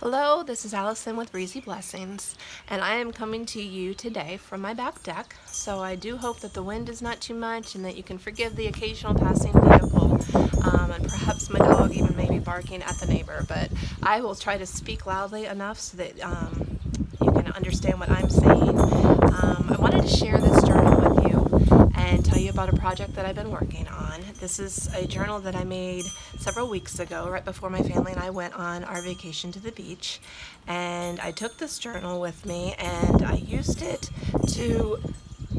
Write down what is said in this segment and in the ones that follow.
Hello, this is Allison with Breezy Blessings, and I am coming to you today from my back deck. So I do hope that the wind is not too much and that you can forgive the occasional passing vehicle, and perhaps my dog even maybe barking at the neighbor. But I will try to speak loudly enough so that you can understand what I'm saying. I wanted to share this journal with you and tell you about a project that I've been working on. This is a journal that I made several weeks ago, right before my family and I went on our vacation to the beach. And I took this journal with me and I used it to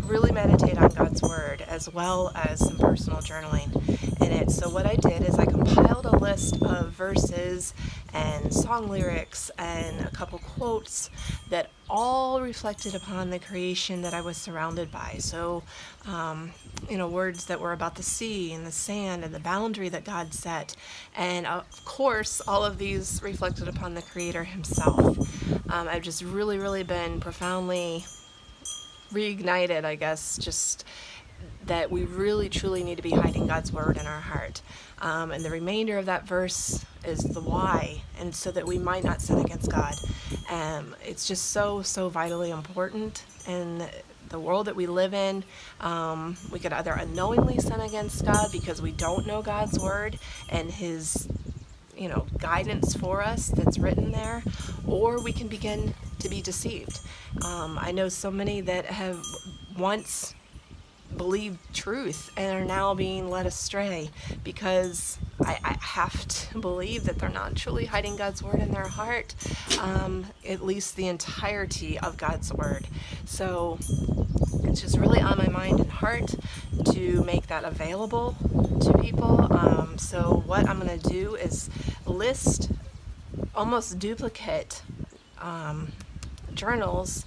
really meditate on God's Word, as well as some personal journaling in it. So what I did is I compiled a list of verses and song lyrics and a couple quotes that all reflected upon the creation that I was surrounded by. So, words that were about the sea and the sand and the boundary that God set. And of course, all of these reflected upon the Creator Himself. I've just really been profoundly reignited, I guess, just that we really truly need to be hiding God's Word in our heart. And the remainder of that verse is the why, and so that we might not sin against God. It's just so vitally important in the world that we live in. We could either unknowingly sin against God because we don't know God's Word and His guidance for us that's written there, or we can begin to be deceived. I know so many that have once believed truth and are now being led astray because I have to believe that they're not truly hiding God's Word in their heart, at least the entirety of God's Word. So it's just really on my mind and heart to make that available to people. So what I'm going to do is list almost duplicate journals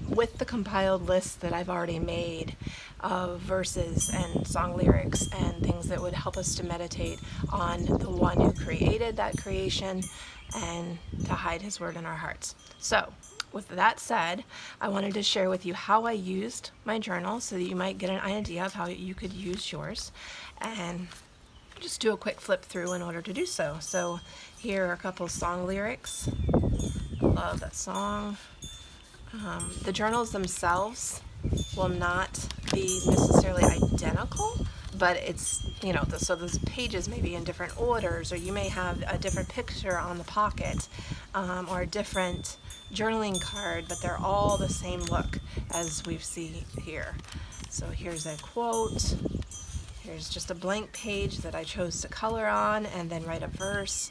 with the compiled list that I've already made of verses and song lyrics and things that would help us to meditate on the one who created that creation and to hide His Word in our hearts. So with that said, I wanted to share with you how I used my journal so that you might get an idea of how you could use yours, and just do a quick flip through in order to do so. So here are a couple song lyrics. I love that song. The journals themselves will not be necessarily identical, but it's, so those pages may be in different orders, or you may have a different picture on the pocket, or a different journaling card, but they're all the same look as we see here. So here's a quote. Here's just a blank page that I chose to color on and then write a verse.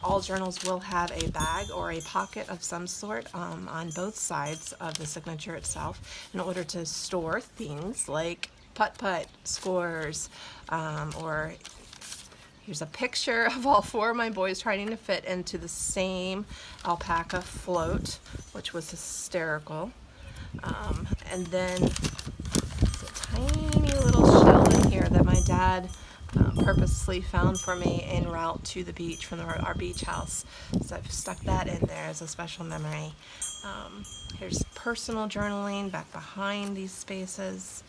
All journals will have a bag or a pocket of some sort on both sides of the signature itself in order to store things like putt-putt scores, or here's a picture of all four of my boys trying to fit into the same alpaca float, which was hysterical. And then it's a tiny little shell in here that my dad purposely found for me en route to the beach from our beach house. So I've stuck that in there as a special memory. Here's personal journaling back behind these spaces.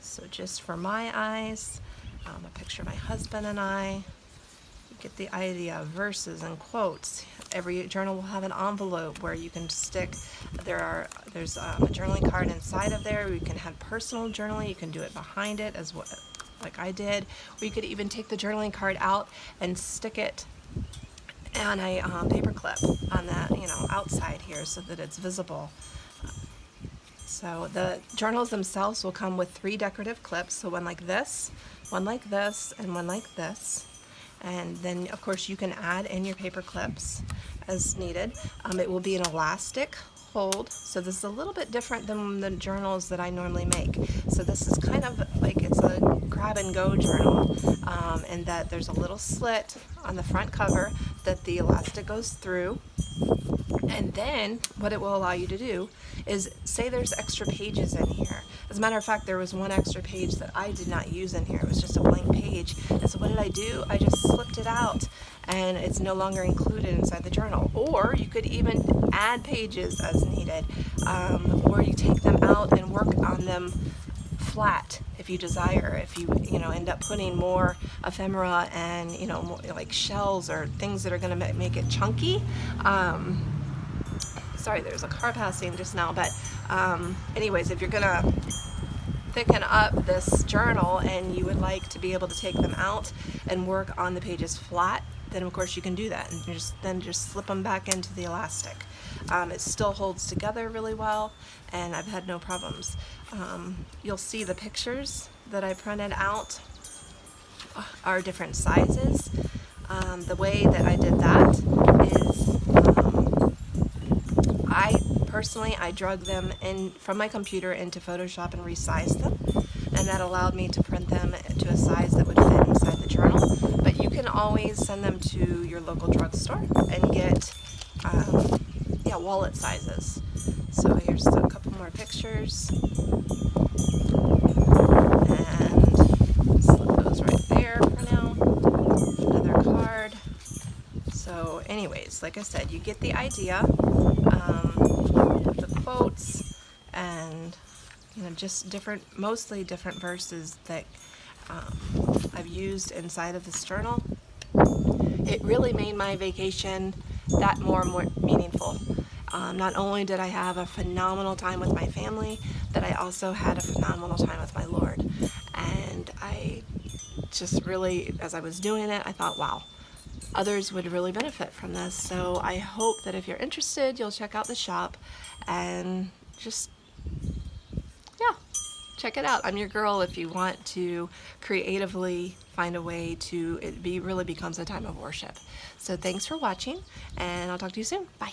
So just for my eyes, a picture of my husband and I. You get the idea of verses and quotes. Every journal will have an envelope where you can stick. There's a journaling card inside of there. You can have personal journaling. You can do it behind it as well, like I did. Or you could even take the journaling card out and stick it on a paper clip on that, outside here so that it's visible. So the journals themselves will come with 3 decorative clips. So one like this, and one like this. And then, of course, you can add in your paper clips as needed. It will be an elastic hold. So this is a little bit different than the journals that I normally make. So this is kind of like it's a grab and go journal, in that there's a little slit on the front cover that the elastic goes through. And then what it will allow you to do is, say there's extra pages in here. As a matter of fact, there was one extra page that I did not use in here. It was just a blank page. And so what did I do? I just slipped it out and it's no longer included inside the journal. Or you could even add pages as needed, or you take them out and work on them flat if you desire. If you end up putting more ephemera and more, like shells or things that are going to make it chunky. Sorry, there's a car passing just now, but anyways, if you're gonna thicken up this journal and you would like to be able to take them out and work on the pages flat, then of course you can do that, and then just slip them back into the elastic. It still holds together really well, and I've had no problems. You'll see the pictures that I printed out are different sizes. The way that I did that is I drug them in from my computer into Photoshop and resized them, and that allowed me to print them to a size that would fit inside the journal. But you can always send them to your local drugstore and get wallet sizes. So here's a couple more pictures, and slip those right there for now. Another card. So anyways, like I said, you get the idea. The quotes and just mostly different verses that I've used inside of this journal. It really made my vacation that more meaningful. Not only did I have a phenomenal time with my family, but I also had a phenomenal time with my Lord. And I just really, as I was doing it, I thought, wow, others would really benefit from this. So I hope that if you're interested, you'll check out the shop and just, check it out. I'm your girl if you want to creatively find a way to really becomes a time of worship. So thanks for watching, and I'll talk to you soon. Bye.